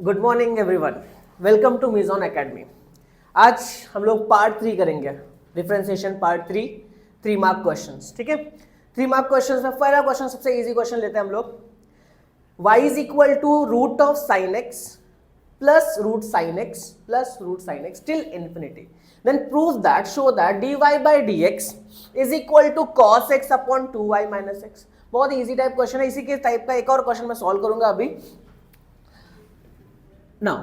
Good morning everyone, welcome to Mizon academy. आज हम लोग पार्ट 3 करेंगे, डिफरेंशिएशन पार्ट 3, 3 मार्क क्वेश्चंस। ठीक है, 3 मार्क क्वेश्चंस में पहला क्वेश्चन सबसे इजी क्वेश्चन लेते हैं हम लोग। y is equal to root of sine x plus root sine x plus root sine x till infinity, then prove that, show that dy by D x is equal to cos x upon 2y minus x. बहुत easy type question है। इसी के type का एक और question मैं solve करूंगा अभी। Now,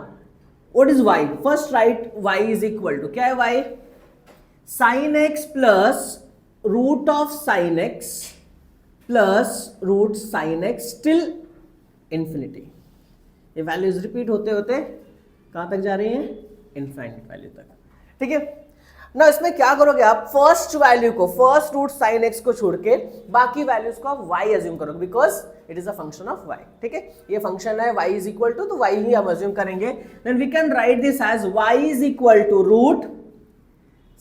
what is y? First write y is equal to, क्या है y? Sin x plus root of sin x plus root sin x till infinity। ये वैल्यूज रिपीट होते होते कहां तक जा रही हैं? इनफाइनाइट वैल्यू तक। ठीक है ना, इसमें क्या करोगे आप? फर्स्ट वैल्यू को, फर्स्ट रूट साइन एक्स को छोड़ के बाकी वैल्यूज को आप y अज्यूम करोगे, because it is a function of y। ठीक है, ये फंक्शन है y इज इक्वल टू, तो y ही हम अज्यूम करेंगे। Then we can write this as y is equal to root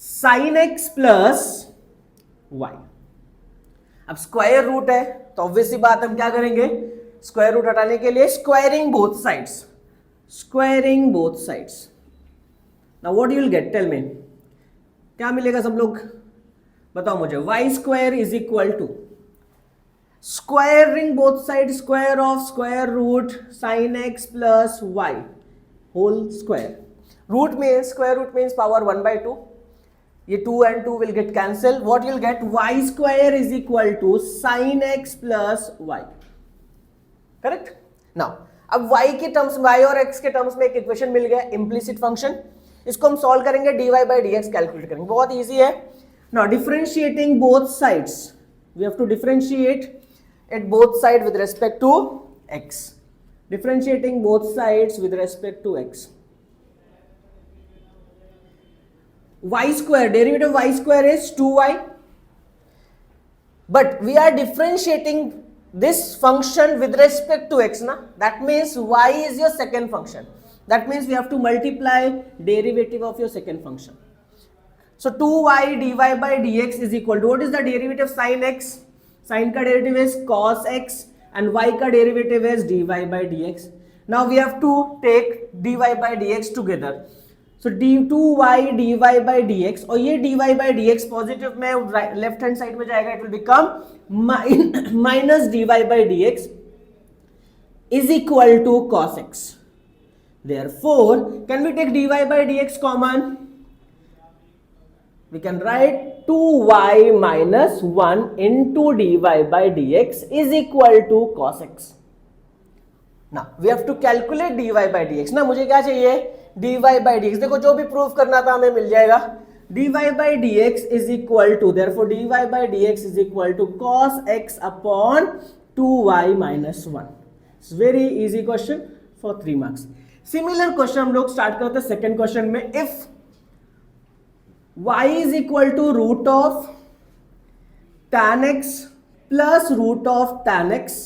sine x plus y। अब स्क्वायर रूट है तो ऑब्वियसली बात हम क्या करेंगे? स्क्वायर रूट हटाने के लिए squaring both sides, squaring both sides. Now what you will get? Tell me, क्या मिलेगा सब लोग बताओ मुझे। y square is equal to squaring both side, square of square root sine x plus y whole square. Root में square root means power 1/2, ये 2 and 2 will get cancelled. What you'll get? y square is equal to sin x plus y. Correct? Now अब y के terms, y और x के terms में एक equation मिल गया, implicit function. इसको हम सॉल्व करेंगे, dy बाई dx कैलकुलेट करेंगे। बहुत इजी है। Now differentiating both sides, we have to differentiate at both side with respect to x। Differentiating both sides with respect to x। y square, derivative of y square is 2y, but we are differentiating this function with respect to x, na? That means y is your second function. That means we have to multiply derivative of your second function. So 2y dy by dx is equal to, what is the derivative of sin x? Sin का derivative is cos x and y का derivative is dy by dx. Now we have to take dy by dx together. So d2y dy by dx, और ये dy by dx positive में left hand side में जाएगा, it will become minus dy by dx is equal to cos x. Therefore, can we take dy by dx common? We can write 2y minus 1 into dy by dx is equal to cos x. Now we have to calculate dy by dx। ना मुझे क्या चाहिए? dy by dx। देखो जो भी proof करना था हमें मिल जाएगा। dy by dx is equal to, therefore dy by dx is equal to cos x upon 2y minus 1. It's very easy question for 3 marks. Similar question हम लोग स्टार्ट करते हैं सेकेंड क्वेश्चन में। If y is equal to root of tan x plus root of tan x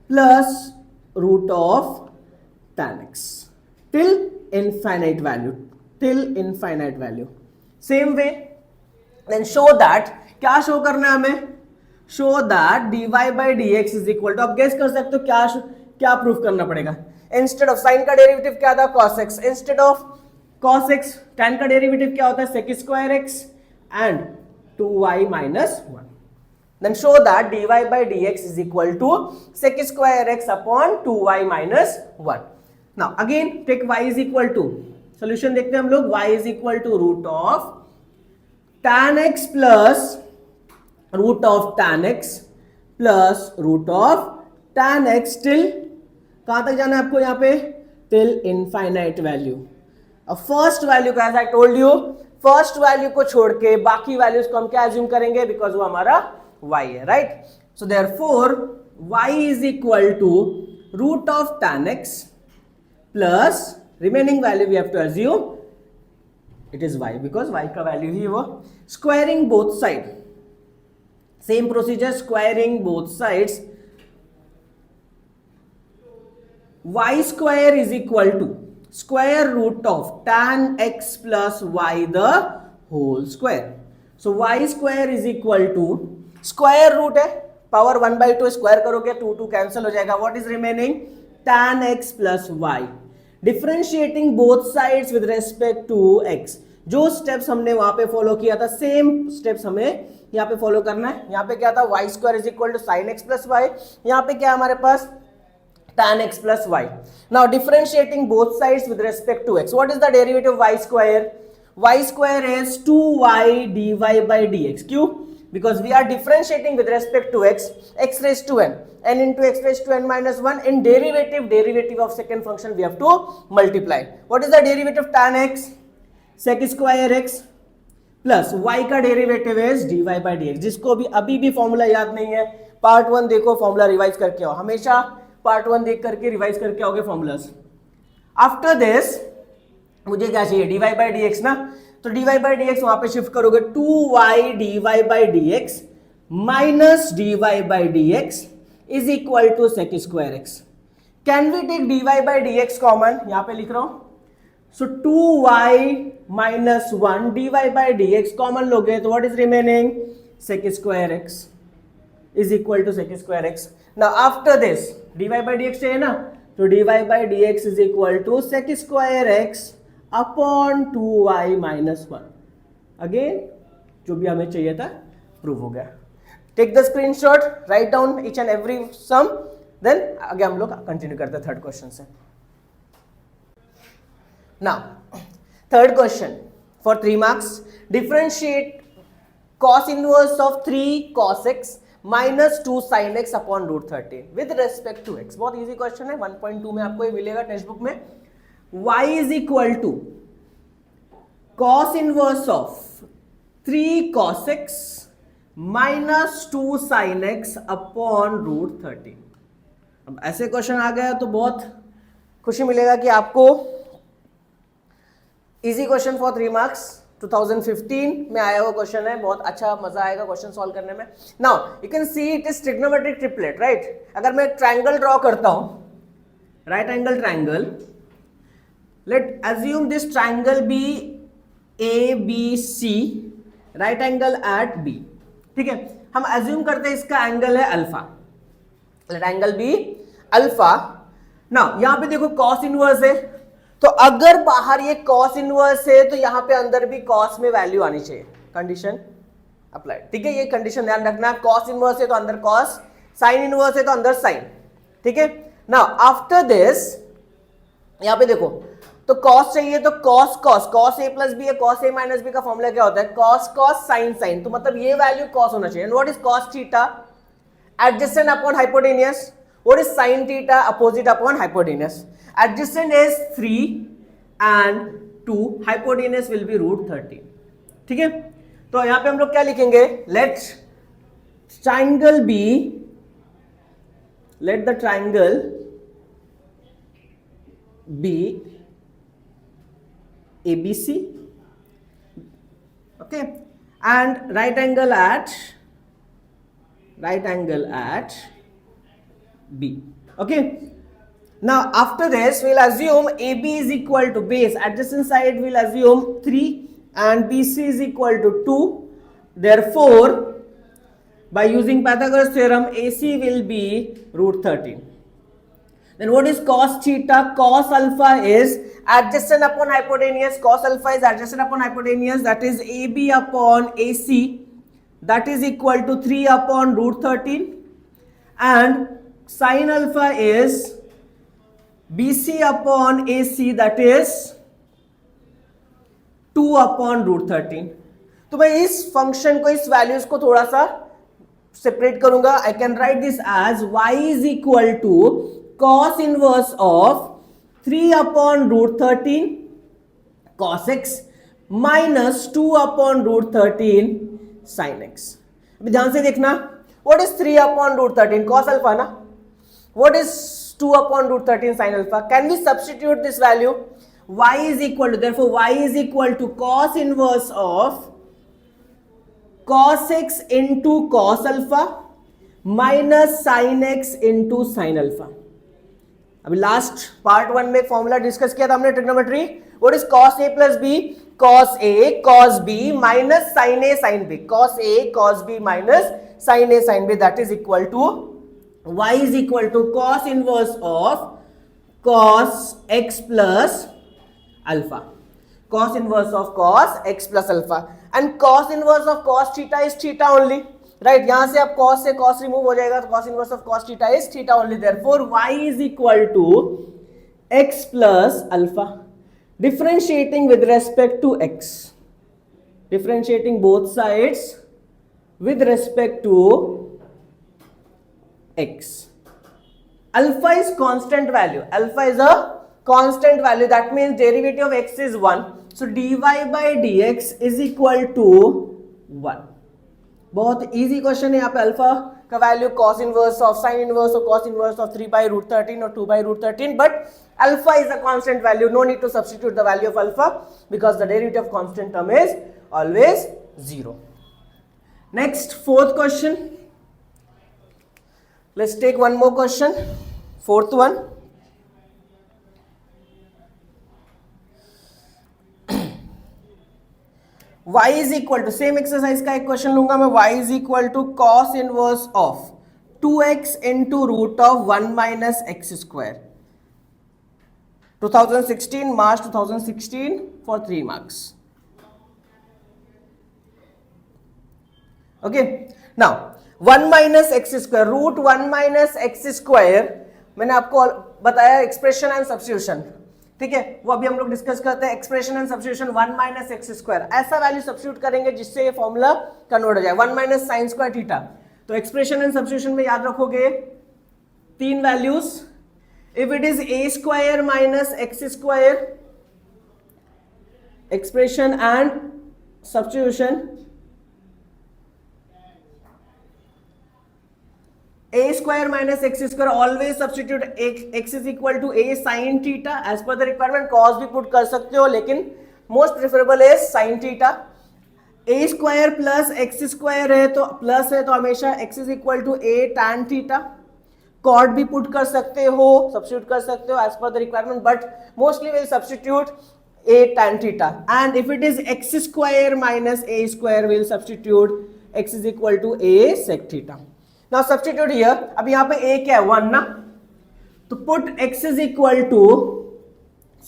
plus root of tan x till infinite value, till infinite value. Same way then show that, क्या show करना है हमें? Show that dy बाई dx is equal to, आप guess कर सकते हो क्या प्रूफ करना पड़ेगा? इंस्टेड ऑफ साइन का डेरिवेटिव क्या था? cos x। Instead of cos x tan का डेरिवेटिव क्या होता है? sec square x and 2y minus 1। Then show that dy by dx is equal to sec square x upon 2y minus 1। Now again take y is equal to, solution देखते हैं हम लोग। y is equal to root of tan x plus root of tan x plus root of tan x till, कहां तक जाना है आपको यहाँ पे? Till infinite value. अब फर्स्ट वैल्यू का, as I told you, first value को छोड़ के बाकी वैल्यूज को हम क्या अज्यूम करेंगे? बिकॉज वो हमारा y है, right? So therefore y is equal to root of tan x plus remaining value we have to assume it is y, because y का वैल्यू ही वो। Squaring both side, same procedure, squaring both sides. y square is equal to square root of tan x plus y the whole square. So y square is equal to, square root है, power 1/2 square करोगे 2 2 cancel हो जाएगा। What is remaining? tan x plus y differentiating both sides with respect to x। जो steps हमने वहां पे follow किया था सेम स्टेप्स हमें यहाँ पे फॉलो करना है। यहाँ पे क्या था, y square is equal to sine x plus y, यहाँ पे क्या हमारे पास tan x plus y. Now differentiating both sides with respect to x. What is the derivative of y square? Y square is 2y dy by dx. क्यों? Because we are differentiating with respect to x, x raised to n into x raised to n minus 1. In derivative of second function we have to multiply. What is the derivative of tan x? Sec square x plus y का derivative is dy by dx. जिसको अभी भी formula याद नहीं है, part 1 देखो, formula revise करके आओ। हमेशा पार्ट 1 देख करके रिवाइज करके आओगे फॉर्मूलाज। आफ्टर दिस मुझे क्या चाहिए, dy by dx ना, तो dy by dx वहां पे शिफ्ट करोगे 2y dy by dx minus dy by dx is equal to sec square x। Can we take dy by dx common, यहां पे लिख रहा हूं, so 2y minus 1 dy by dx common लोगे तो what is remaining, sec square x is equal to sec square x। Now after this dy by dx चाहिए ना, तो dy by dx is equal to sec square x upon 2y minus 1। Again जो भी हमें चाहिए था prove हो गया। Take the screenshot, write down each and every sum, then आगे हम लोग कंटिन्यू करते हैं थर्ड क्वेश्चन से। Now third question for 3 marks, differentiate cos inverse of 3 cos x minus 2 sine x upon root 13 with respect to x। बहुत easy question है, 1.2 में आपको ये मिलेगा टेक्स्ट बुक में। y is equal to cos inverse of 3 cos x minus 2 sine x upon root 13। अब ऐसे question आ गया तो बहुत खुशी मिलेगा कि आपको इजी क्वेश्चन फॉर 3 मार्क्स 2015 में आया हुआ क्वेश्चन है, बहुत अच्छा मजा आएगा क्वेश्चन सॉल्व करने में। Now you can see it is trigonometric triplet, right. अगर मैं ट्रायंगल ड्रॉ करता हूं, right angle triangle, let assume this triangle be A B C, right angle at B, ठीक है। हम अज्यूम करते हैं इसका एंगल है alpha, let angle B alpha. Now यहां पे देखो cos इनवर्स है, तो अगर बाहर ये cos इनवर्स है तो यहां पे अंदर भी cos में वैल्यू आनी चाहिए, कंडीशन अप्लाइड, ठीक है। ये कंडीशन ध्यान रखना, cos इनवर्स है तो अंदर cos, sin इनवर्स है तो अंदर sin, ठीक है। नाउ आफ्टर दिस यहां पे देखो, तो cos चाहिए तो cos a प्लस बी है, cos a माइनस बी का फॉर्मूला क्या होता है, cos sin, तो मतलब ये वैल्यू cos होना चाहिए। And what is cos theta, adjacent upon hypotenuse. What is sin theta, opposite upon hypotenuse? Adjacent is 3 and 2, hypotenuse will be root 13, ठीक है। तो यहां पे हम लोग क्या लिखेंगे, let the triangle be ABC, okay, and right angle at B, okay. Now after this we'll assume AB is equal to base, adjacent side we'll assume 3 and BC is equal to 2. Therefore by using Pythagoras theorem AC will be root 13. Then what is cos theta, cos alpha is adjacent upon hypotenuse, cos alpha is adjacent upon hypotenuse, that is AB upon AC, that is equal to 3 upon root 13, and sin alpha is BC upon AC, that is 2 upon root 13। तो मैं इस function को, इस values को थोड़ा सा separate करूंगा। I can write this as y is equal to cos inverse of 3 upon root 13 cos x minus 2 upon root 13 sin x। अभी ध्यान से देखना, what is 3 upon root 13 cos alpha ना, what is 2 upon root 13 sin alpha? Can we substitute this value? Y is equal to, therefore y is equal to cos inverse of cos x into cos alpha minus sin x into sin alpha। अभी last part 1 में formula discuss किया था हमने trigonometry, what is cos a plus b, cos a cos b minus sin a sin b, cos a cos b minus sin a sin b, that is equal to y is equal to cos inverse of cos x plus alpha. Cos inverse of cos x plus alpha, and cos inverse of cos theta is theta only, right? यहां से अब cos से cos remove हो जाएगा, तो cos inverse of cos theta is theta only. Therefore y is equal to x plus alpha. Differentiating with respect to x, differentiating both sides with respect to x. Alpha is constant value. Alpha is a constant value. That means derivative of x is 1. So dy by dx is equal to 1. बहुत easy question है. यहाँ पे alpha का value cos inverse of sin inverse or cos inverse of 3 by root 13 or 2 by root 13. But alpha is a constant value. No need to substitute the value of alpha because the derivative of constant term is always 0. Next, fourth question. Let's take one more question. Fourth one. Y is equal to, same exercise का एक question लूंगा मैं. Y is equal to cos inverse of 2x into root of 1 minus x square. 2016, March 2016 for 3 marks. Okay. Now 1 minus x square, root 1 minus x square मैंने आपको बताया expression and substitution, ठीक है, वो अभी हम लोग डिस्कस करते हैं. Expression and substitution 1 minus x square, ऐसा वैल्यू सब्स्टिट्यूट करेंगे जिससे ये फॉर्मूला कन्वर्ट हो जाए 1 माइनस साइन स्क्वायर थीटा. तो एक्सप्रेशन एंड सब्स्टिट्यूशन में याद रखोगे 3 values. If it is a square minus x square, expression and substitution, a square minus x square, always substitute x is equal to a sin theta as per the requirement. cos भी put कर सकते हो लेकिन most preferable is sin theta. a square plus x square है तो plus है तो हमेशा x is equal to a tan theta. cot भी put कर सकते हो, substitute कर सकते हो as per the requirement, but mostly will substitute a tan theta. And if it is x square minus a square, will substitute x is equal to a sec theta. Now substitute here. अब यहाँ पे a क्या है 1 ना, तो put x is equal to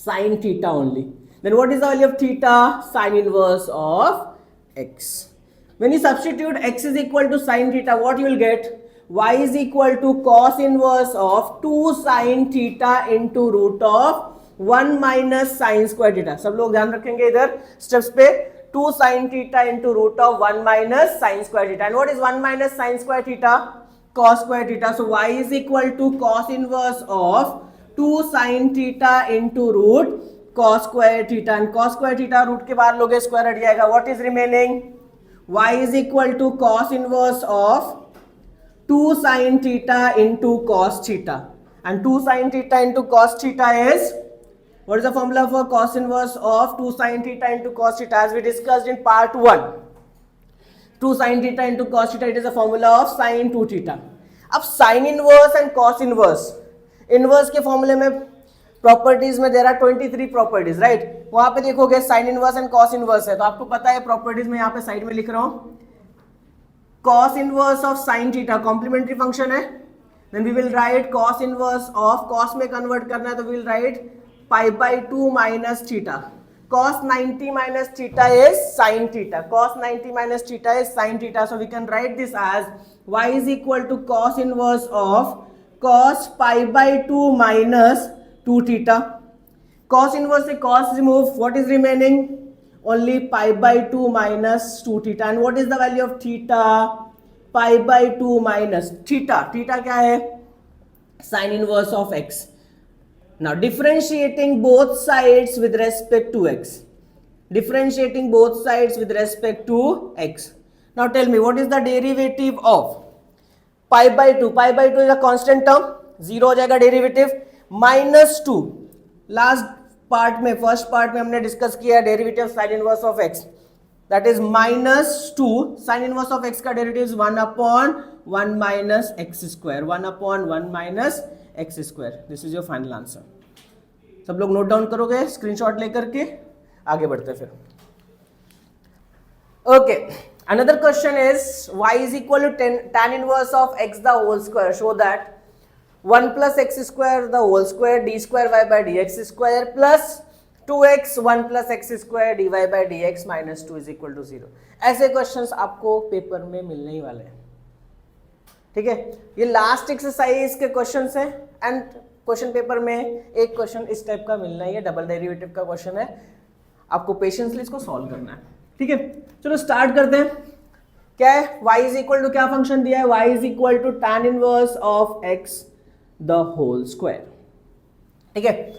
sin theta only. Then what is the value of theta? Sin inverse of x. When you substitute x is equal to sin theta, what you will get? Y is equal to cos inverse of 2 sin theta into root of 1 minus sin square theta. सब लोग ध्यान रखेंगे इधर steps पे. 2 sin theta into root of 1 minus sin square theta. And what is 1 minus sin square theta? Cos square theta. So y is equal to cos inverse of 2 sin theta into root cos square theta. And cos square theta root के बाहर लोगे square हट जाएगा. What is remaining? Y is equal to cos inverse of 2 sin theta into cos theta. And 2 sin theta into cos theta is, what is the formula for cos inverse of 2 sin theta into cos theta? As we discussed in part 1, 2 sin theta into cos theta, it is a formula of sin 2 theta. अब sin inverse and cos inverse, inverse के फॉर्मूले में properties में there are 23 properties, right? वहां पे देखोगे sin inverse and cos inverse है, तो आपको पता है प्रॉपर्टीज में यहाँ पे साइड में लिख रहा हूं. cos inverse of sin theta complementary function है. then we will write cos inverse of, cos में कन्वर्ट करना है तो we will write pi by 2 minus theta. Cos 90 minus theta is sin theta. Cos 90 minus theta is sin theta. So we can write this as y is equal to cos inverse of cos pi by 2 minus 2 theta. Cos inverse से cos remove, what is remaining? Only pi by 2 minus 2 theta. And what is the value of theta? Pi by 2 minus theta. Theta क्या है? Sin inverse of x. Now differentiating both sides with respect to x. Differentiating both sides with respect to x. Now tell me, what is the derivative of pi by 2? Pi by 2 is a constant term, 0 हो जाएगा derivative. Minus 2, last part में, first part में हमने discuss किया derivative sine inverse of x. That is -2. Sine inverse of x का derivative is 1/1 minus x square. 1/1 minus x square. This is your final answer. सब लोग note down करोगे screenshot लेकर के, आगे बढ़ते फिर. Okay, another question is y is equal to tan inverse of x the whole square. Show that 1 plus x square the whole square d square y by dx square plus 2x 1 plus x square dy by dx minus 2 is equal to 0. ऐसे questions आपको paper में मिलने ही वाले हैं, ठीक है. ये last exercise के क्वेश्चंस हैं एंड क्वेश्चन पेपर में एक क्वेश्चन इस टाइप का मिलना ही है, डबल डेरिवेटिव का क्वेश्चन है, आपको पेशेंसली इसको सॉल्व करना है, ठीक है. चलो स्टार्ट करते हैं. क्या है, y इज इक्वल टू क्या फंक्शन दिया है, y is equal to tan inverse of x the whole square, ठीक है.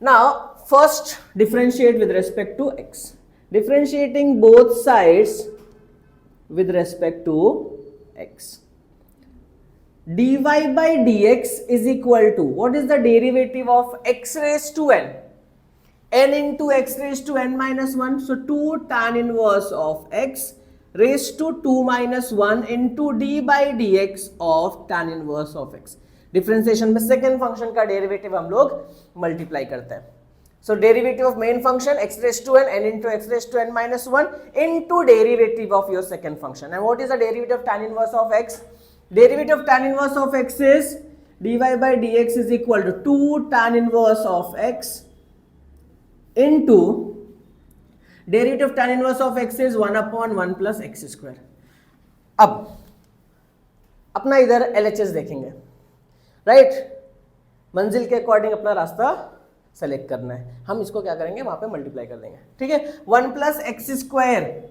Now first differentiate with respect to x, differentiating both sides with respect to x. dy by dx is equal to what is the derivative of x raised to n? N into x raised to n minus 1. So 2 tan inverse of x raised to 2 minus 1 into d by dx of tan inverse of x. Differentiation में second function का derivative हम लोग multiply करते हैं. So derivative of main function x raised to n into x raised to n minus 1 into derivative of your second function. And what is the derivative of tan inverse of x? Derivative of tan inverse of x is dy by dx is equal to 2 tan inverse of x into derivative of tan inverse of x is 1 upon 1 plus x square. अब अपना इधर LHS देखेंगे, right. मंजिल के according अपना रास्ता select करना है. हम इसको क्या करेंगे, वहां पे मल्टीप्लाई कर देंगे, ठीक है. 1 plus x square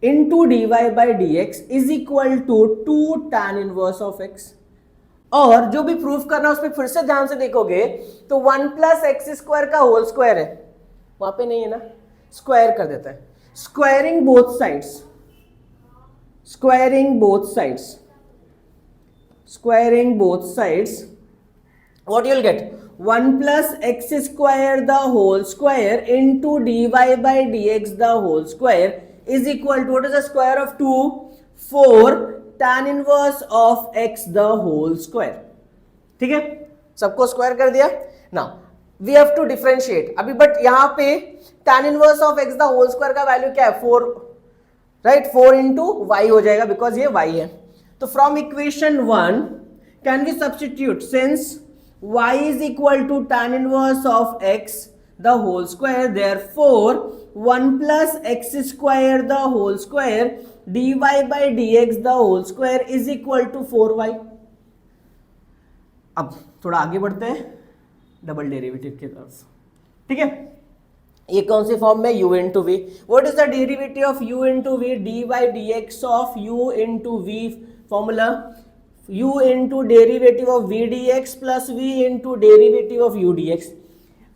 into d y by D x is equal to 2 tan inverse of x. और जो भी प्रूफ करना है उसमें फिर से ध्यान से देखोगे तो 1 प्लस एक्स स्क्वायर का होल स्क्वायर है, वहां पे नहीं है ना, स्क्वायर कर देता है. Squaring both sides, squaring both sides, squaring both sides, what you will get, 1 plus x square the whole square into dy by dx the whole square is equal to what is the square of 2, 4 tan inverse of x the whole square. ठीक है, सबको square कर दिया. Now we have to differentiate अभी, but यहां पे tan inverse of x the whole square का value क्या है, 4, राइट. 4 इंटू वाई हो जाएगा बिकॉज ये y है. तो from equation 1 can we substitute, since y is equal to tan inverse of x the whole square, therefore 1 plus x square the whole square dy by dx the whole square is equal to 4y. अब थोड़ा आगे बढ़ते हैं double derivative की तरफ, ठीक है. ये कौन सी फॉर्म में, u into v. What is the derivative of u into v, d by D x of u into v. Formula u into derivative of v dx plus v into derivative of u dx.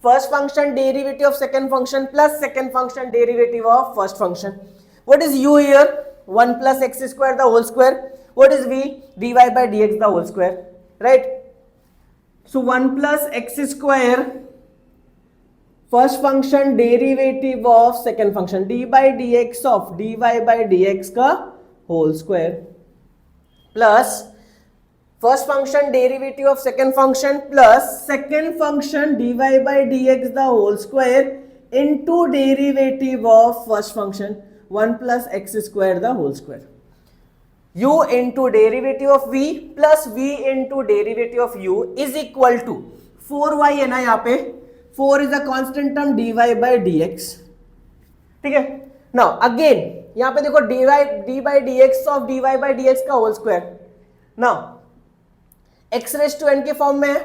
First function derivative of second function plus second function derivative of first function. What is u here, 1 plus x square the whole square. What is v, dy by dx the whole square, right. So 1 plus x square first function derivative of second function D by D x of dy by dx का whole square plus first function derivative of second function plus second function dy by dx the whole square into derivative of first function 1 plus x square the whole square. u into derivative of v plus v into derivative of u is equal to 4y है ना, यहाँ पे 4 is a constant term dy by dx, ठीक है. Now again यहां पे देखो dy by dx of dy by dx का whole square. Now x raise to n के फॉर्म में है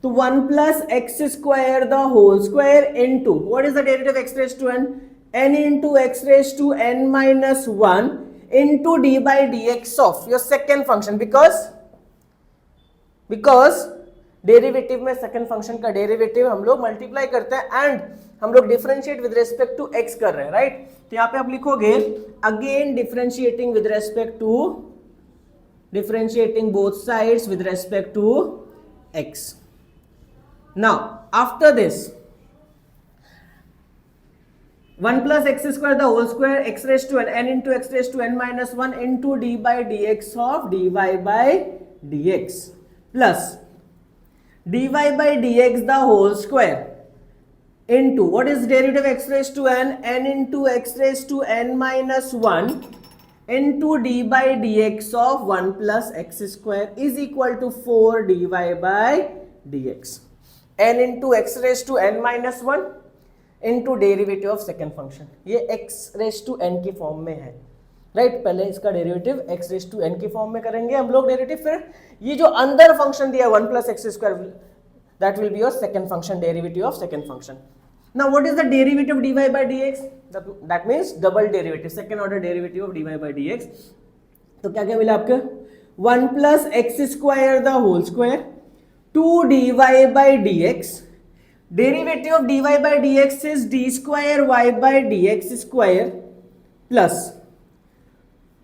तो 1 plus x square the whole square into what is the derivative x raise to n into x raise to n minus 1 into d by dx of your second function, because derivative में second function का derivative हम लोग multiply करते हैं and हम लोग differentiate with respect to x कर रहे हैं, राइट. तो यहां पे आप लिखोगे again differentiating with respect to, differentiating both sides with respect to x. Now after this 1 plus x square the whole square x raised to n into x raised to n minus 1 into d by dx of dy by dx plus dy by dx the whole square into what is derivative x raised to n into x raised to n minus 1 into d by dx of 1 plus x square is equal to 4 dy by dx, n into x raised to n minus 1 into derivative of second function. ये x raise to n की form में है, right. पहले इसका derivative x raise to n की form में करेंगे हम लोग डेरिवेटिव, फिर ये जो अंदर फंक्शन दिया 1 plus x square, that will be your second function, derivative of second function. Now what is the derivative of dy by dx? That means double derivative, second order derivative of dy by dx. तो क्या क्या मिला आपके? 1 plus x square the whole square 2 dy by dx. Derivative of dy by dx is d square y by dx square plus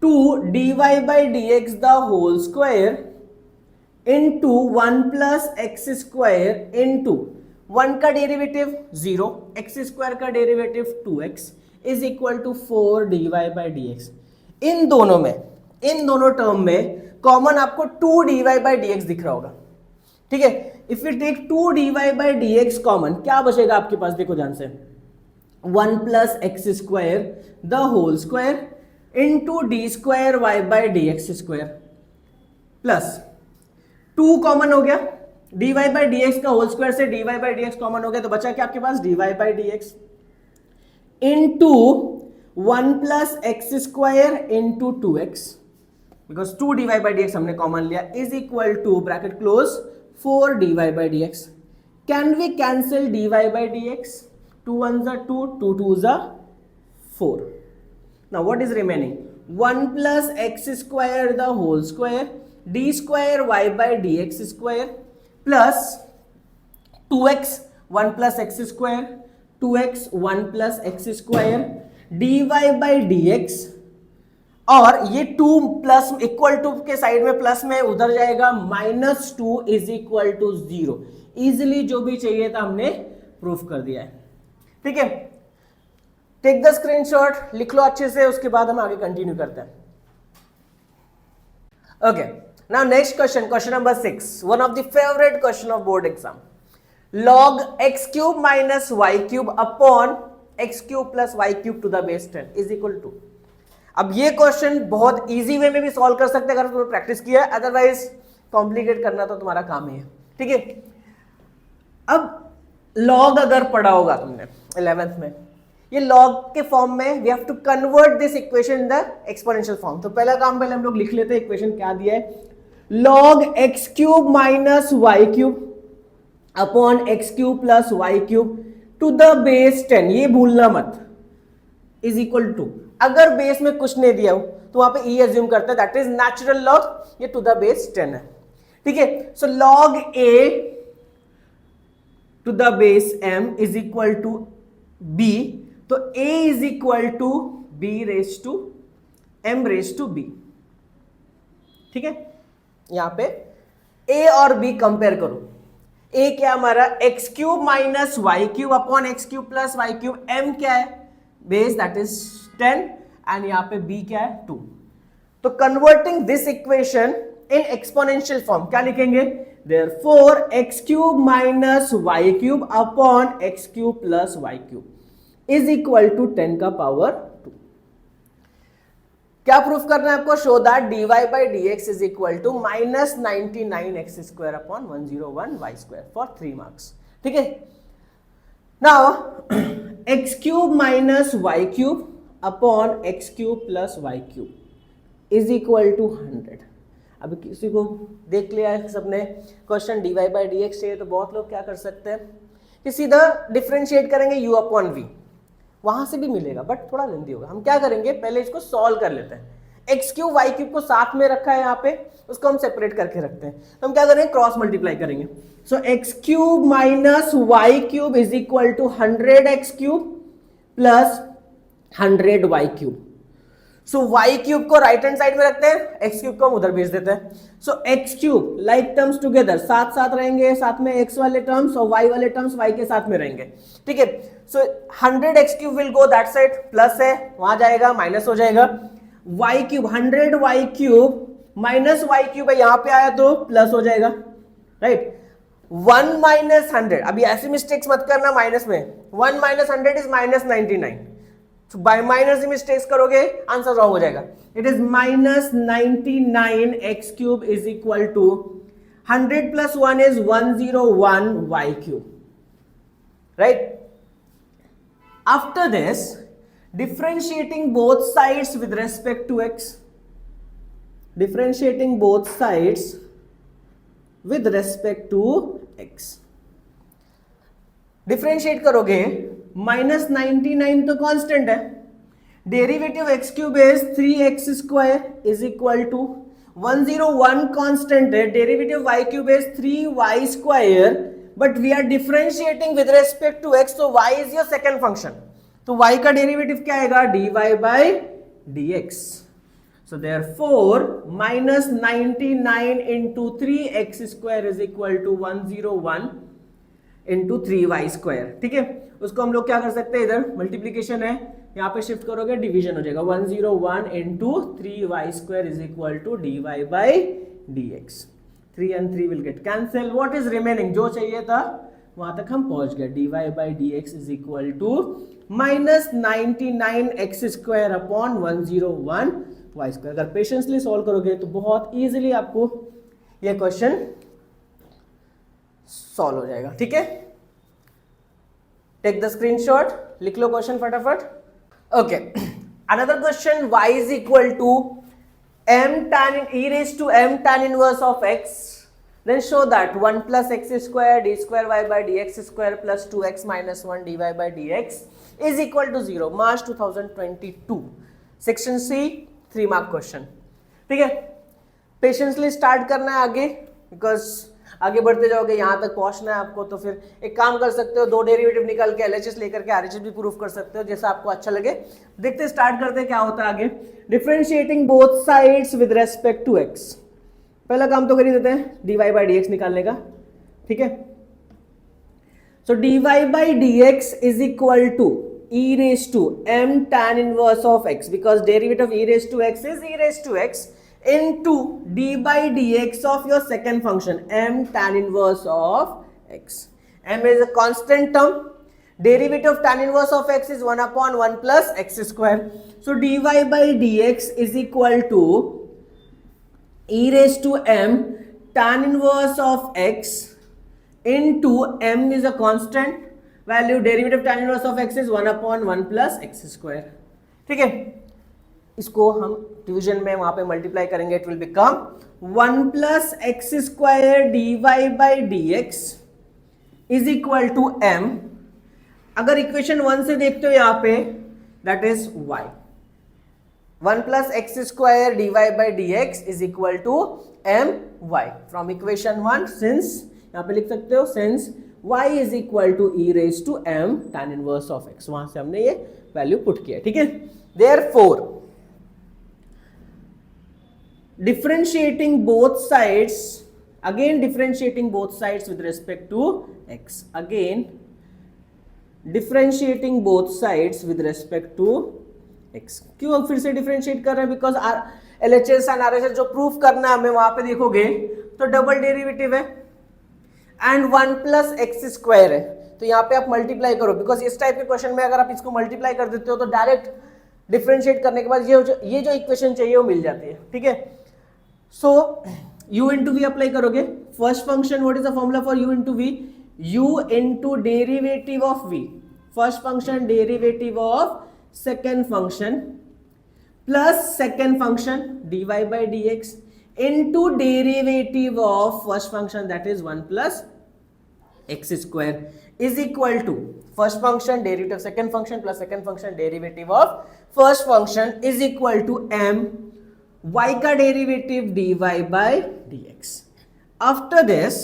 2 dy by dx the whole square into 1 plus x square into 1 का derivative 0, x square का derivative 2x is equal to 4 dy by dx. इन दोनों term में common आपको 2 dy by dx दिख रहा होगा, ठीक है. If you take 2 dy by dx common, क्या बचेगा आपके पास? देखो ध्यान से, 1 plus x square the whole square into d square y by D x square plus 2 common हो गया, dy by dx का होल स्क्वायर से dy by dx कॉमन हो गया, तो बचा क्या आपके पास? dy by dx into 1 plus x square into 2x, because 2 dy by dx हमने कॉमन लिया, is equal to bracket close 4 dy by dx. Can we cancel dy by dx? 2 1s are 2, 2 2s are 4. Now what is remaining? 1 plus x square the whole square d square y by dx square plus 2x 1 plus x square 2x 1 plus x square dy by dx. और ये 2 plus equal to के side में plus में उधर जाएगा, -2 is equal to 0. Easily जो भी चाहिए था हमने प्रूफ कर दिया है, ठीक है. टेक द स्क्रीनशॉट, लिख लो अच्छे से, उसके बाद हम आगे कंटिन्यू करते हैं. Okay, now next question, question number 6, one of the favourite question of board exam. log x cube minus y cube upon x cube plus y cube to the base 10 is equal to. अब ये question बहुत easy way में भी solve कर सकते हैं अगर तुमने प्रैक्टिस किया है, अदरवाइज कॉम्प्लिकेट करना तो तुम्हारा काम ही है, ठीक है. अब लॉग अगर पढ़ा होगा तुमने 11th में, ये लॉग के फॉर्म में we have to convert this equation in the exponential form. तो पहला काम पहले हम लोग लिख लेते हैं, इक्वेशन क्या दिया है, log x cube minus y cube upon x cube plus y cube to the base 10, ये भूलना मत, इज इक्वल टू. अगर बेस में कुछ नहीं दिया हो तो वहां पे e एज्यूम करता है, दैट इज नेचुरल लॉग, ये टू द बेस 10 है, ठीक है. So log a to the base m is equal to b, तो a is equal to b raise to m raise to b, ठीक है. यहां पे a और b कंपेयर करो. a क्या हमारा x cube minus y cube upon x cube plus y cube, m क्या है बेस दैट इज 10 एंड यहां पे b क्या है 2. तो converting this equation in exponential form क्या लिखेंगे, therefore x cube minus y cube upon x cube plus y cube is equal to 10 का पावर 2. क्या प्रूफ करना है आपको, show that dy by dx is equal to minus 99x square upon 101 y square for 3 marks, ठीक है. Now x cube minus y cube upon x cube plus y cube is equal to 100. अभी किसी को देख लिया है सबने question dy by dx चाहिए, तो बहुत लोग क्या कर सकते हैं कि सीधा डिफरेंशिएट करेंगे u अपॉन v, वहां से भी मिलेगा बट थोड़ा लेंदी होगा. हम क्या करेंगे, पहले इसको सॉल्व कर लेते हैं. x क्यूब y क्यूब को साथ में रखा है यहाँ पे, उसको हम सेपरेट करके रखते हैं, तो हम क्या करेंगे, क्रॉस मल्टीप्लाई करेंगे. So x cube minus y cube is equal to 100x cube plus 100y cube. So y cube को राइट हैंड साइड में रखते हैं, x क्यूब को हम उधर भेज देते हैं. सो x cube like terms together साथ साथ रहेंगे, साथ में x वाले टर्म्स और y वाले टर्म्स y के साथ में रहेंगे, ठीक है. सो 100x cube will go that side, plus है वहां जाएगा माइनस हो जाएगा. y cube 100y cube minus y cube है, यहां पे आया तो प्लस हो जाएगा, राइट. 1 माइनस 100, अभी ऐसी मिस्टेक्स मत करना माइनस में, 1 माइनस 100 इज माइनस 99. तो बाय माइनस में टेस्ट करोगे आंसर रॉन्ग हो जाएगा. It is -99x³ is equal to 100 + 1 is 101y³. Right? After this, differentiating both sides with respect to x. Differentiating both sides with respect to x. Differentiate करोगे -99 तो constant है. Derivative x³ is 3x² is equal to 101 constant है. Derivative y³ is 3y², but we are differentiating with respect to x, तो y is your second function. तो y का derivative क्या आएगा? dy/dx. So therefore -99 into 3x² is equal to 101 into 3y². ठीक है, उसको हम लोग क्या कर सकते हैं, इधर मल्टीप्लीकेशन है, यहाँ पे शिफ्ट करोगे डिवीजन हो जाएगा. 101 into 3y² is equal to dy/dx. 3 and 3 will get cancelled. What is remaining? जो चाहिए था वहां तक हम पहुंच गए. dy/dx is equal to -99x² upon 101y². अगर पेशेंसली सॉल्व करोगे तो बहुत इजीली आपको यह क्वेश्चन सॉल्व हो जाएगा. ठीक है, टेक द स्क्रीनशॉट, लिख लो क्वेश्चन फटाफट. Okay, another question, y is equal to m tan e raised to m tan inverse of x, then show that 1 + x² d²y/dx² plus 2x - 1 dy/dx is equal to 0. March 2022, section C, 3 mark question. ठीक है, patiently start करना है आगे, because आगे बढ़ते जाओगे, यहां तक पहुंचना है आपको. तो फिर एक काम कर सकते हो, 2 डेरिवेटिव निकाल के LHS लेकर के RHS भी प्रूफ कर सकते हो, जैसा आपको अच्छा लगे. देखते स्टार्ट करते क्या होता है आगे. Differentiating both sides with respect to x. पहला काम तो कर ही देते हैं, dy/dx निकालने का. ठीक है, so dy/dx is equal to e raised to m tan inverse of x, because derivative of e raised to x is e raised to x into d/dx of your second function m tan inverse of x. M is a constant term. Derivative of tan inverse of x is 1 upon 1 plus x². So dy/dx is equal to e raised to m tan inverse of x into m is a constant value. Derivative tan inverse of x is 1 upon 1 plus x². ठीक है, इसको हम division में वहां पे multiply करेंगे. It will become 1 plus x² dy/dx is equal to m. अगर equation 1 से देखते हो यहां पे, that is y. 1 plus x² dy/dx is equal to my. From equation 1, since यहां पे लिख सकते हो, since y is equal to e raised to m tan inverse of x. वहां से हमने ये वैल्यू पुट किया. ठीक है, therefore differentiating both sides, again differentiating both sides with respect to x. Again differentiating both sides with respect to x. क्यों हम फिर से डिफरेंशिएट कर रहे हैं? बिकॉज LHS एंड RHS जो प्रूफ करना है हमें, वहां पे देखोगे तो डबल डेरिवेटिव है एंड 1 plus x² है. तो यहाँ पे आप मल्टीप्लाई करो, बिकॉज इस टाइप के क्वेश्चन में अगर आप इसको मल्टीप्लाई कर देते हो तो डायरेक्ट डिफरेंशिएट करने के बाद ये जो इक्वेशन चाहिए वो मिल जाती है. ठीक है, सो u into v अप्लाई करोगे. First function, what is the formula for u into v? u into derivative of v. First function derivative of second function plus second function dy/dx into derivative of first function, that is 1 plus x² is equal to first function derivative of second function plus second function derivative of first function is equal to m y का derivative dy/dx. After this,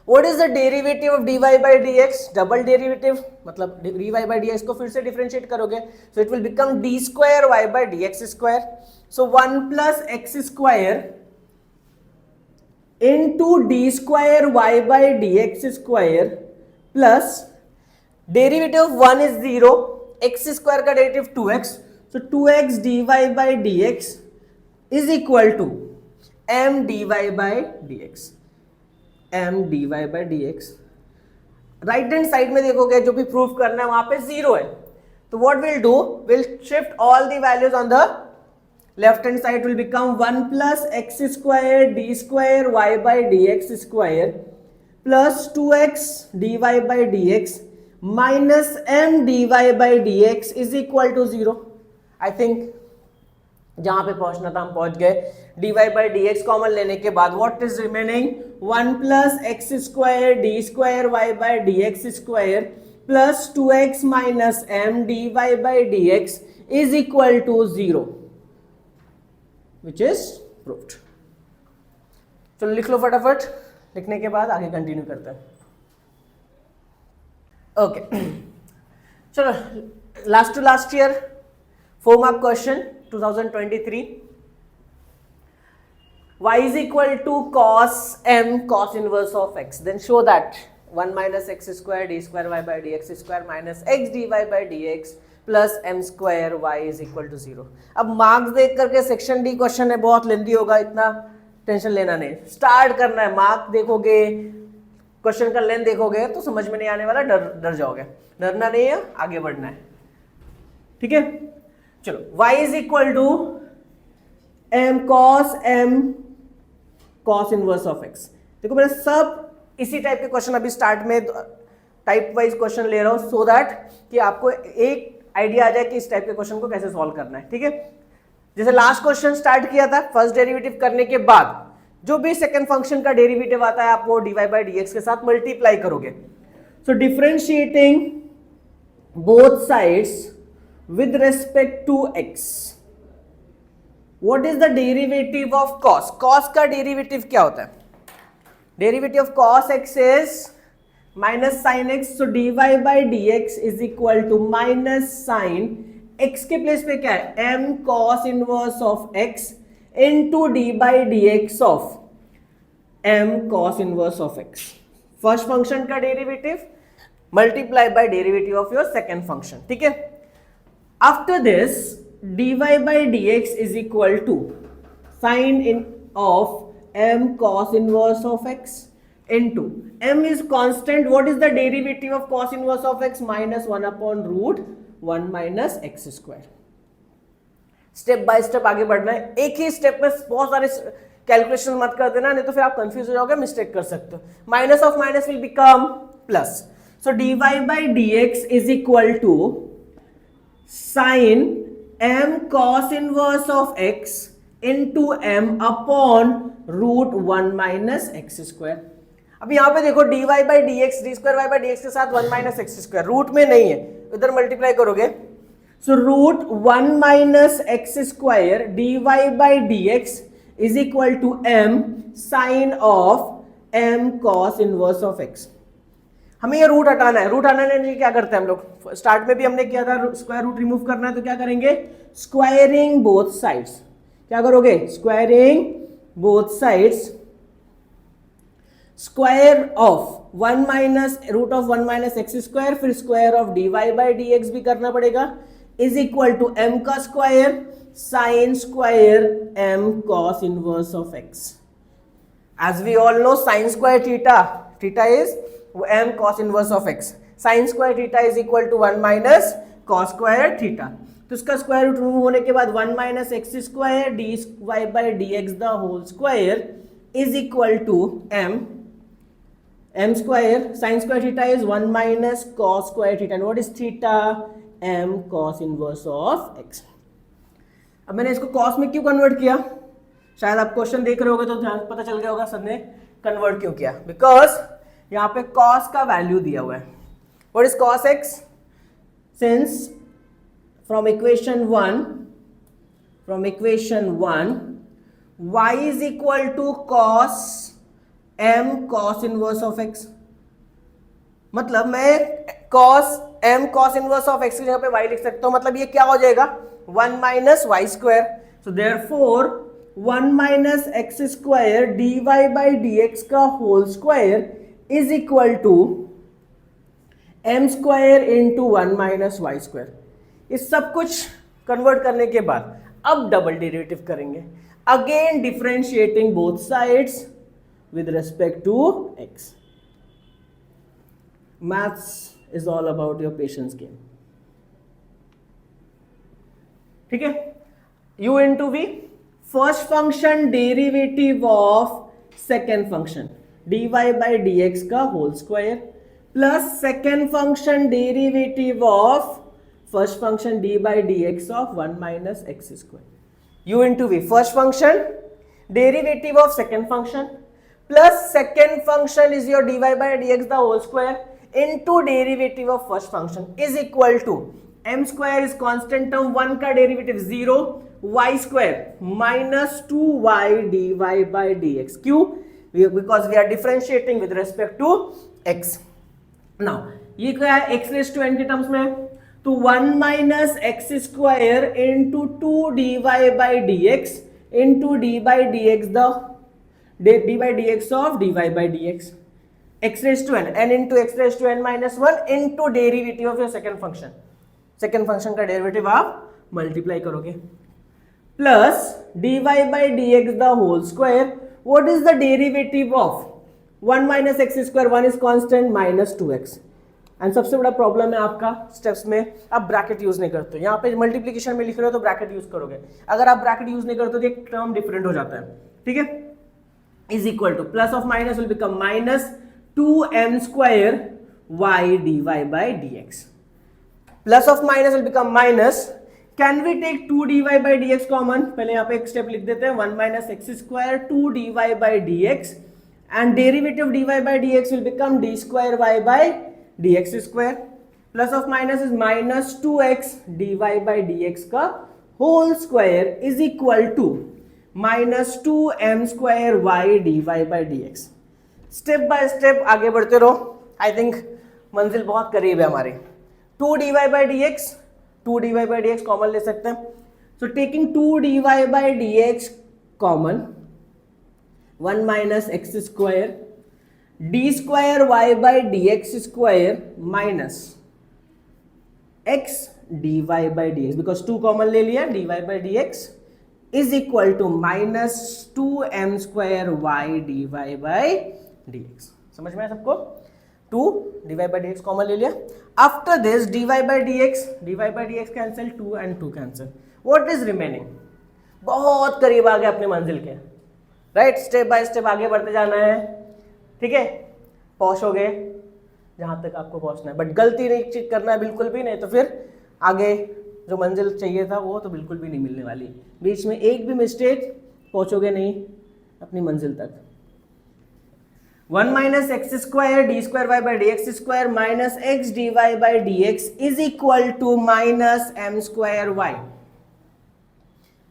what is the derivative of dy/dx? Double derivative मतलब dy/dx को फिर से differentiate करोगे, so it will become d²y/dx². So 1 plus x² into d²y/dx² plus derivative of 1 is 0, x² का derivative 2x, so 2x dy/dx is equal to m dy/dx. m dy/dx. Right hand side में देखोगे जो भी proof करना है वहां पे 0 है, तो what we'll do, we'll shift all the values on the left hand side. Will become 1 plus x square d square y by dx square plus 2x dy by dx minus m dy by dx is equal to 0. I think जहां पे पहुंचना था हम पहुंच गए. dy by dx common लेने के बाद what is remaining, 1 plus x square d square y by dx square plus 2x minus m dy by dx is equal to 0, which is proved. चलो लिख लो फटाफट. लिखने के बाद आगे कंटिन्यू करते हैं. ओके चलो, last to last year 4 mark question 2023. y is equal to cos m cos inverse of x, then show that 1 minus x square d square y by dx square minus x dy by dx plus m square y is equal to 0. अब marks देख करके section D question है, बहुत लेंदी होगा, इतना tension लेना नहीं. Start करना है, मार्क देखोगे, क्वेश्चन का लेंथ देखोगे तो समझ में नहीं आने वाला, डर जाओगे. डरना नहीं है, आगे बढ़ना है. ठीक है, चलो. y is equal to m cos inverse of x. देखो मैंने सब इसी टाइप के क्वेश्चन अभी स्टार्ट में टाइप वाइज क्वेश्चन ले रहा हूं, सो दैट कि आपको एक आइडिया आ जाए कि इस टाइप के क्वेश्चन को कैसे सॉल्व करना है. ठीक है, जैसे लास्ट क्वेश्चन स्टार्ट किया था, फर्स्ट डेरिवेटिव करने के बाद जो भी सेकंड फंक्शन का डेरिवेटिव आता है आप वो dy by dx के साथ मल्टीप्लाई करोगे. सो differentiating both sides with respect to x, what is the derivative of cos? Cos का डेरिवेटिव क्या होता है? Derivative of cos x is minus sin x, so dy by dx is equal to minus sin x के place पे क्या है, m cos inverse of x into d by dx of m cos inverse of x. First function का derivative multiply by derivative of your second function. ठीक है, after this dy by dx is equal to sin in of m cos inverse of x into m is constant. What is the derivative of cos inverse of x? minus 1 upon root 1 minus x square. Step by step आगे बढ़ना है. एक ही step में बहुत सारे calculation मत कर देना, नहीं तो फिर आप कंफ्यूज हो जाओगे, मिस्टेक कर सकते हो. Minus of minus will become plus. So dy by dx is equal to sin m cos inverse of x into m upon root 1 minus x square. अब यहां पे देखो dy by dx, d square y by dx के साथ 1 minus x square, root में नहीं है, इधर मल्टीप्लाई करोगे. So root 1 minus x square dy by dx is equal to m sin of m cos inverse of x. हमें ये root हटाना है. रूट हटाने के लिए क्या करते हैं हम लोग, स्टार्ट में भी हमने किया था, स्क्वायर रूट रिमूव करना है तो क्या करेंगे, स्क्वायरिंग बोथ साइड्स. क्या करोगे, squaring both sides. Square of 1 minus root of 1 minus x square, फिर square of dy by dx भी करना पड़ेगा, इज इक्वल टू m का square sine square m cos inverse of x. As we all know sine square theta, theta is m cos inverse of x. sin square theta is equal to 1 minus cos square theta. तो इसका square root remove होने के बाद 1 minus x square dy by dx the whole square is equal to m square sin square theta is 1 minus cos square theta. And what is theta? m cos inverse of x. अब मैंने इसको cos में क्यों convert किया, शायद आप question देख रहे होगे तो ध्यान पता चल गया होगा सर ने कन्वर्ट क्यों किया. बिकॉज यहां पे cos का वैल्यू दिया हुआ है. What is cos x? Since from equation 1 y is equal to cos m cos inverse of x. मतलब मैं cos m cos inverse of x की जगह पे y लिख सकता हूं. मतलब ये क्या हो जाएगा, 1 minus y square. So therefore 1 minus x square dy by dx का whole square is equal to m square into 1 minus y square. इस सब कुछ कन्वर्ट करने के बाद अब डबल डेरिवेटिव करेंगे. Again differentiating both sides with respect to x. Maths is all about your patience game. ठीक है, u into V, first function derivative of second function dy by D X का whole square plus second function derivative of first function D by D x of 1 minus x square, u into V, first function derivative of second function plus second function is your dy by dx the whole square into derivative of first function is equal to m square is constant term 1 का derivative 0 y square minus 2y dy by dx क्यों? Because we are differentiating with respect to x. now ये क्या है, x raised to n के terms में, तो 1 minus x square into 2 dy by dx into d by dx the d by dx of dy by dx, x raised to n into x raised to n minus 1 into derivative of your second function, second function का derivative आप multiply करोगे plus dy by dx the whole square. what is the derivative of 1 minus x square, 1 is constant minus 2x. And सबसे बड़ा problem है आपका steps में आप bracket use नहीं करते, यहाँ पे मल्टीप्लीकेशन में लिख रहे हो तो ब्रैकेट यूज करोगे, अगर आप ब्रैकेट यूज नहीं करते तो एक टर्म डिफरेंट हो जाता है, ठीक है, is equal to plus of minus will become minus 2m square y dy by dx. plus of minus will become minus, can we take 2 dy by dx common? पहले यहाँ पे एक स्टेप लिख देते हैं, 1 minus x square 2 dy by dx and derivative dy by dx will become d square y by dx square. plus of minus is minus 2x dy by dx का whole square is equal to minus 2m square y dy by dx. Step by step आगे बढ़ते रहो, I think मंजिल बहुत करीब है हमारी. 2 dy by dx, 2 dy by dx common ले सकते हैं, so taking 2 dy by dx common, 1 minus x square d square y by dx square minus x dy by dx, because 2 common ले लिया, dy by dx is equal to minus 2m square y dy by dx. समझ में है सबको? 2 dy by dx common ले लिया. After this dy by dx cancel, 2 and 2 cancel. What is remaining? बहुत करीब आ गए अपने मंजिल के, राइट? स्टेप बाय स्टेप आगे बढ़ते जाना है, ठीक है, पहुंचोगे जहां तक आपको पहुंचना है, बट गलती नहीं करना है बिल्कुल भी नहीं, तो फिर आगे जो मंजिल चाहिए था वो तो बिल्कुल भी नहीं मिलने वाली. बीच में एक भी मिस्टेक पहुंचोगे नहीं अपनी मंजिल तक. 1 minus x square d square y by D x square minus x d y by D x is equal to minus m square y,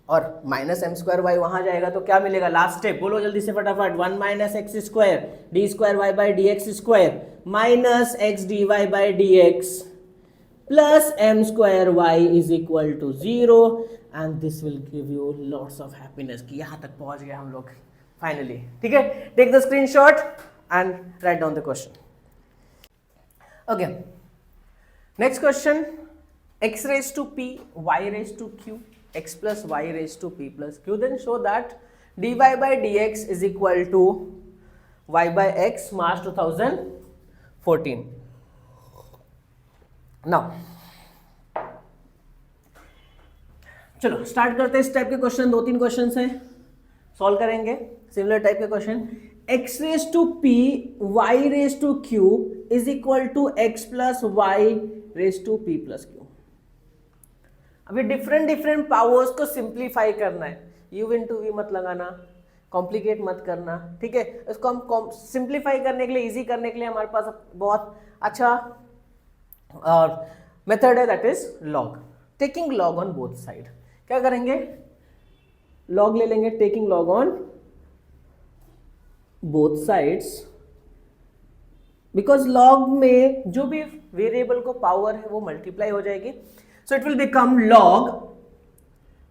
और माइनस एम स्क्वायर वाई वहां जाएगा तो क्या मिलेगा? लास्ट स्टेप बोलो जल्दी से फटाफट. 1 minus x square d square y by D x square minus x d y by D x plus m square y is equal to 0 and this will give you lots of happiness कि यहाँ तक पहुँच गए हम लोग finally. ठीक है, take the screenshot and write down the question. Okay, next question, x raised to p y raised to q x plus y raised to p plus q, then show that dy by dx is equal to y by x March 2014. Now चलो start करते हैं. इस type के question 2-3 question हैं, solve करेंगे similar type के question. x raise to p y raise to q is equal to x plus y raise to p plus q. अभी different powers को सिंप्लीफाई करना है, u इंटू वी मत लगाना, complicate मत करना, ठीक है. इसको हम सिंप्लीफाई करने के लिए, इजी करने के लिए हमारे पास बहुत अच्छा मेथड है, that is log. Taking log on both side. क्या करेंगे? लॉग ले लेंगे, taking log on both sides, because log में जो भी वेरिएबल को पावर है वो मल्टीप्लाई हो जाएगी. So it will become log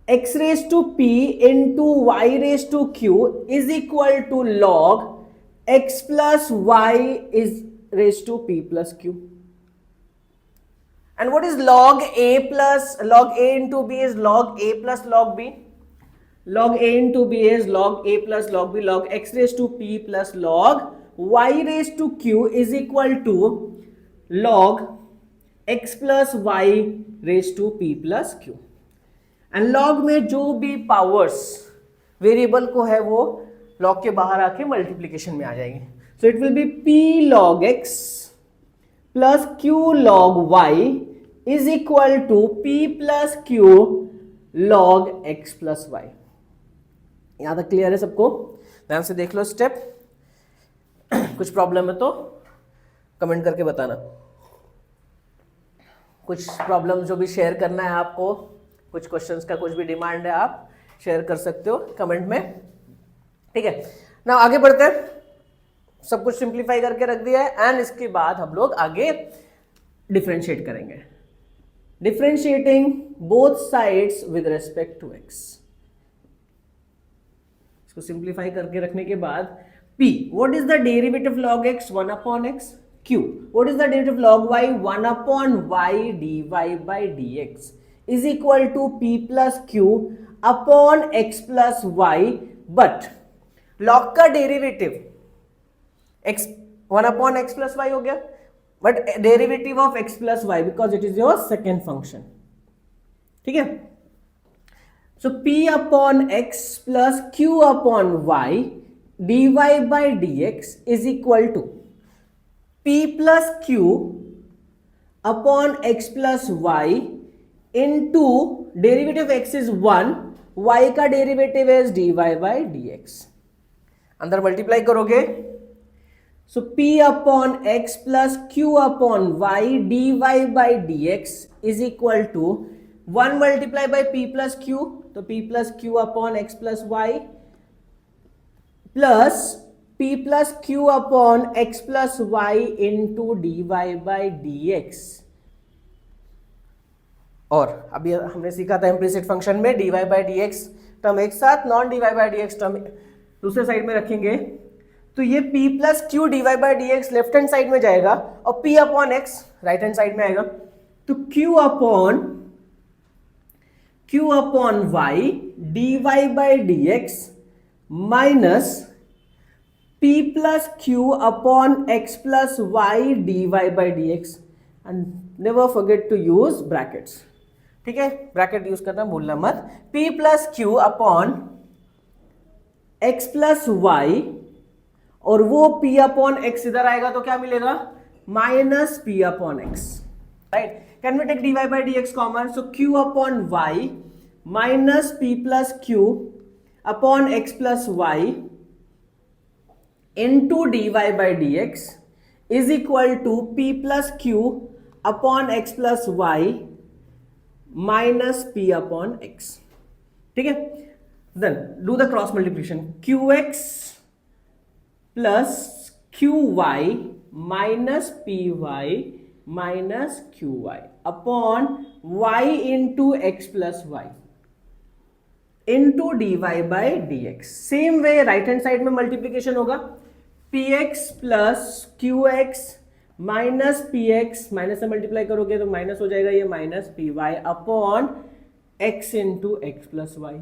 x raise to p into y raise to q is equal to log x plus y is raise to p plus q. And what is log a plus log a into b is log a plus log b. Log a into b is log a plus log b. Log x raised to p plus log y raised to q is equal to log x plus y raised to p plus q. And log में जो भी powers variable को है वो log के बाहर आके multiplication में आ जाएंगे. So it will be p log x plus q log y is equal to p plus q log x plus y. यहां तक क्लियर है सबको? ध्यान से देख लो स्टेप. कुछ प्रॉब्लम है तो कमेंट करके बताना. कुछ प्रॉब्लम जो भी शेयर करना है आपको, कुछ क्वेश्चंस का कुछ भी डिमांड है, आप शेयर कर सकते हो कमेंट में. ठीक है ना, आगे बढ़ते हैं. सब कुछ सिंप्लीफाई करके रख दिया है एंड इसके बाद हम लोग आगे डिफरेंशिएट करेंगे. Differentiating both sides with respect to x. इसको सिंप्लीफाई करके रखने के बाद p, what is the derivative log x? 1 upon x. q, what is the derivative log y? 1 upon y dy by dx is equal to p plus q upon x plus y. but log का derivative x 1 upon x plus y हो गया, but derivative of x plus y because it is your second function. ठीक है. so p upon x plus q upon y dy by dx is equal to p plus q upon x plus y into derivative x is 1, y का derivative is dy by dx. अंदर multiply करोगे so p upon x plus q upon y dy by dx is equal to 1 multiply by p plus q, तो p plus q upon x plus y plus p plus q upon x plus y into dy by dx. और अभी हमने सीखा था implicit function में dy by dx term एक साथ, non dy by dx term दूसरे साइड में रखेंगे. तो ये p plus q dy by dx left hand side में जाएगा और p upon x right hand side में आएगा. तो q upon y dy by dx minus p plus q upon x plus y dy by dx. And never forget to use brackets. ठीक है, bracket use करना भूलना मत. p plus Q upon x plus y और वो p upon x इधर आएगा तो क्या मिलेगा? Minus p upon x. Right, can we take dy by dx common? So q upon y minus p plus q upon x plus y into dy by dx is equal to p plus q upon x plus y minus p upon x. ठीक है, then do the cross multiplication. qx plus qy minus py minus qy upon y into x plus y into dy by dx. Same way right hand side में multiplication होगा. px plus qx minus px, minus से multiply करोगे तो minus हो जाएगा ये minus py upon x into x plus y.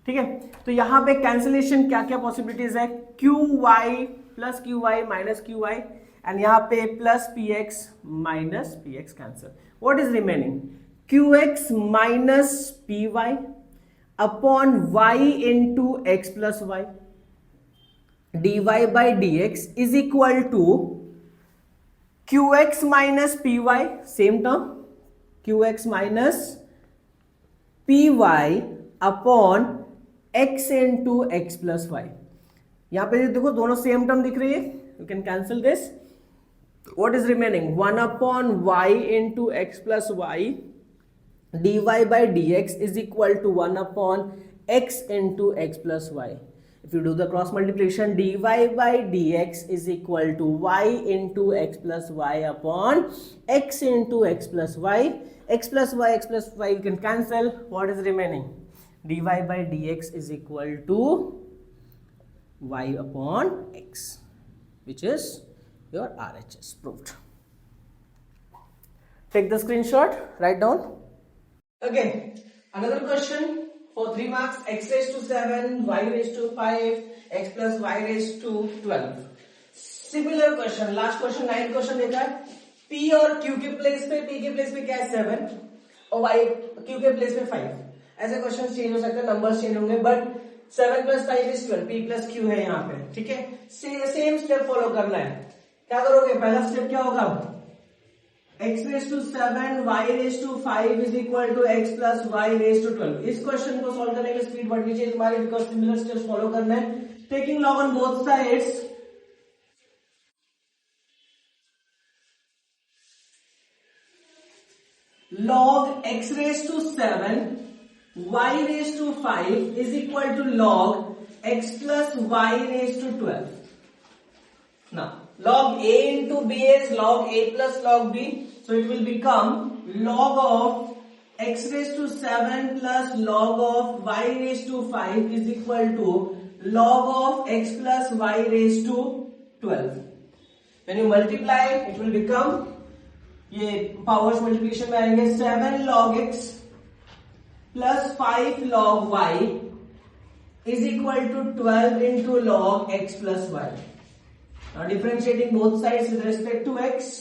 ठीक है, तो यहां पे कैंसिलेशन क्या क्या पॉसिबिलिटीज है? qy plus qy minus qy and यहां पे plus px minus px cancel. What is remaining? qx minus py upon y into x plus y dy by dx is equal to qx minus py, same term, qx minus py upon x into x plus y. यहां पे देखो दोनों same term दिख रही है, you can cancel this. What is remaining? 1 upon y into x plus y dy by dx is equal to 1 upon x into x plus y. If you do the cross multiplication, dy by dx is equal to y into x plus y upon x into x plus y. X plus y you can cancel. What is remaining? dy by dx is equal to y upon x, which is your RHS proved. Take the screenshot, write down. Okay, another question. For 3 marks, x raised to 7, y raised to 5, x plus y raised to 12. Similar question, last question 9 question देखा है. p और q के place पे, p के place पे क्या है 7 और y q के प्लेस पे 5. ऐसे क्वेश्चन चेंज हो सकते हैं, नंबर्स चेंज होंगे, बट 7 + 5 = 12, p + q है यहाँ पे, ठीक है। सेम स्टेप फॉलो करना है। क्या करोगे, पहला स्टेप क्या होगा, x⁷, y⁵ is equal to x + y⁴12। इस क्वेश्चन को सॉल्व करने की स्पीड बढ़नी चाहिए तुम्हारी, बिकॉज सिमिलर स्टेप्स फॉलो करना है। Taking log on both sides, log x⁷, y⁵ is equal to log x plus y⁴12. Now log a into b is log a plus log b, so it will become log of x⁷ plus log of y⁵ is equal to log of x plus y⁴12. When you multiply, it will become, ये powers multiplication में आएंगे, 7 log x plus 5 log y is equal to 12 into log x plus y. Now differentiating both sides with respect to x,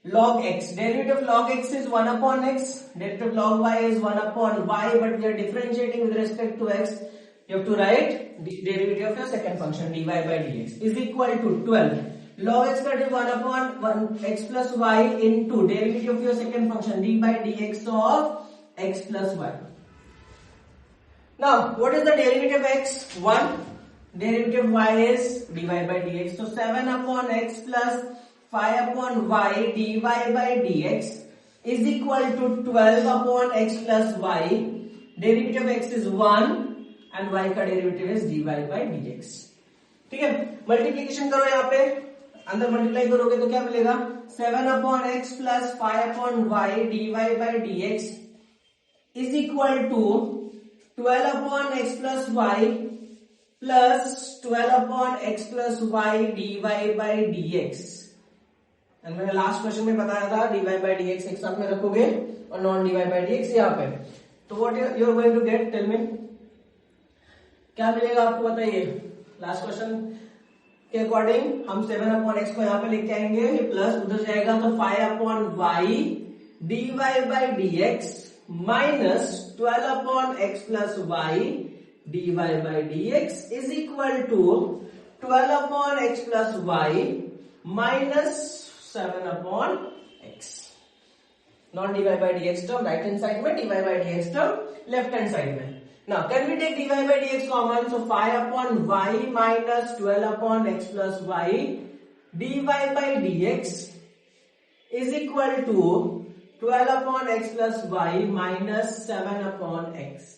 log x, derivative of log x is 1 upon x, derivative of log y is 1 upon y, but we are differentiating with respect to x. You have to write the derivative of your second function dy by dx is equal to 12 log x, that is 1 upon 1 x plus y, into derivative of your second function d by dx of x plus y. Now what is the derivative of x? 1. Derivative of y is dy by dx, so 7 upon x plus 5 upon y dy by dx is equal to 12 upon x plus y. Derivative of x is 1 and y का derivative is dy by dx, ठीक है। Multiplication करो, यहाँ पे अंदर multiply करोगे तो क्या मिलेगा, 7 upon x plus 5 upon y dy by dx is equal to 12 upon x plus y plus 12 upon x plus y dy by dx। And मैंने लास्ट क्वेश्चन में बताया था dy by dx एक साथ में रखोगे और नॉन dy by dx यहाँ पे, तो what you are going to get, tell me, क्या मिलेगा आपको बताइए। लास्ट क्वेश्चन के अकॉर्डिंग हम 7 upon x को यहाँ पे लेके आएंगे, ये प्लस उधर जाएगा तो 5 upon y dy by dx minus 12 upon x plus y dy by dx is equal to 12 upon x plus y minus 7 upon x। Non dy by dx term right hand side में, dy by dx term left hand side में। Now can we take dy by dx common? So 5 upon y minus 12 upon x plus y dy by dx is equal to 12 upon x plus y minus 7 upon x.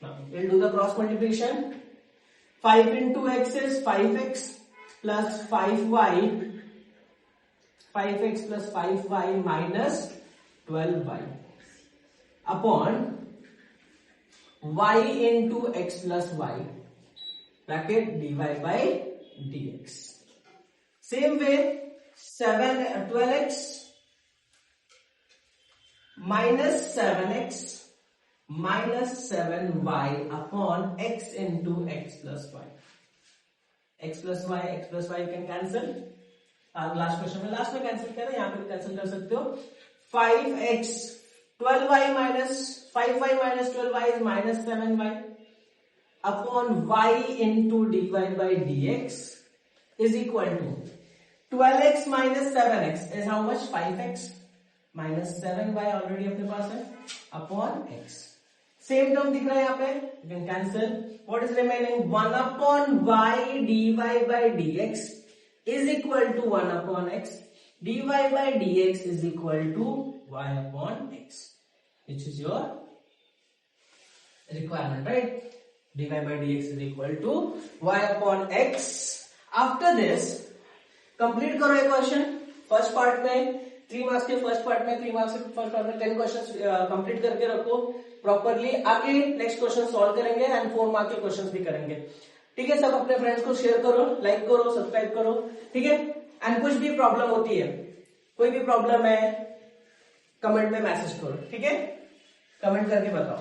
Now we'll do the cross multiplication. 5 into x is 5x plus 5y, 5x plus 5y minus 12y upon y into x plus y bracket dy by dx. Same way 12x minus 7x minus 7y upon x into x plus y. x plus y can cancel. Last question में cancel किया था, यहाँ पे भी cancel कर सकते हो। 5x 12y minus 5y minus 12y is minus 7y upon y into dy by dx is equal to 12x minus 7x is how much, 5x minus 7y already अपने पास है upon x। सेम टर्म दिख रहा है यहाँ पे, you can cancel। what is remaining, 1 upon y dy by dx is equal to 1 upon x, dy by dx is equal to y upon x, which is your requirement, right? dy by dx is equal to y upon x. After this complete करो ये question first part में, 3 marks के first part में, 3 marks के first part में 10 question complete करके रखो properly. आगे नेक्स्ट क्वेश्चन सॉल्व करेंगे एंड 4 मार्क के क्वेश्चंस भी करेंगे, ठीक है। सब अपने फ्रेंड्स को शेयर करो, लाइक करो, सब्सक्राइब करो, ठीक है। एंड कुछ भी प्रॉब्लम होती है, कोई भी प्रॉब्लम है, कमेंट में मैसेज करो, ठीक है, कमेंट करके बताओ।